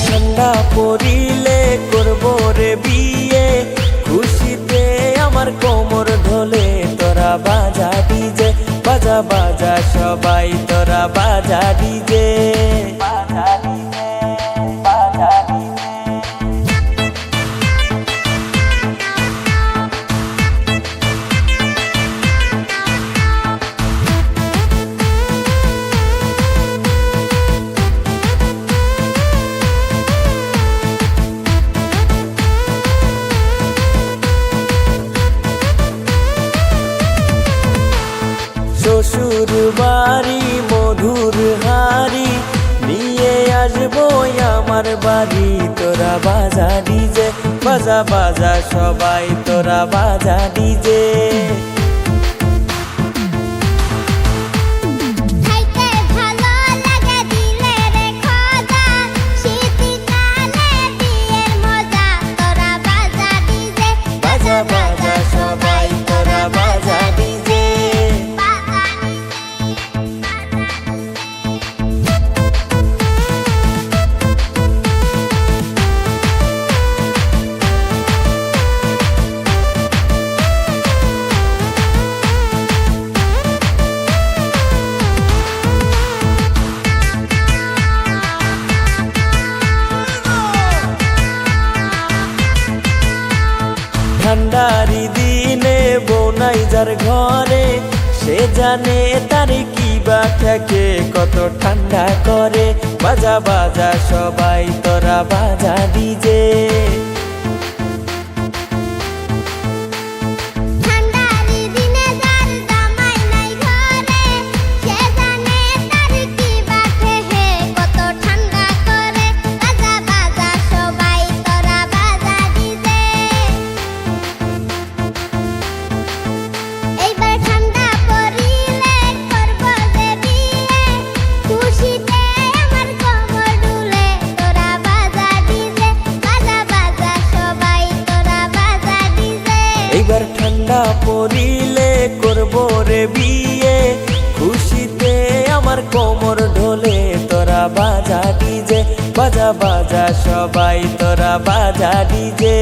ঠান্ডা পড়িলে করব রে বিয়ে, খুশিতে আমার কোমর ঢোলে। তোরা বাজা ডিজে, বাজা বাজা সবাই তোরা বাজা ডিজে, বাজা ডিজে, বাজা ডিজে। শ্বশুর বাড়ি মধুর হাড়ি নিয়ে আসবো আমার বাড়ি। তোরা বাজা ডিজে, বাজা বাজা সবাই তোরা বাজা ডিজে। বাজা বাজা সবাই তোরা বাজা ডিজে। ঠান্ডারি দিনে বনাই যার ঘরে, সে জানে তার কি বা থাকে, কত ঠান্ডা করে। বাজা বাজা সবাই তোরা বাজা ডিজে। এইবার ঠান্ডা পড়িলে করব রে বিয়ে, খুশিতে আমার কোমর ঢোলে। তোরা বাজা ডিজে, বাজা বাজা সবাই তোরা বাজা ডিজে।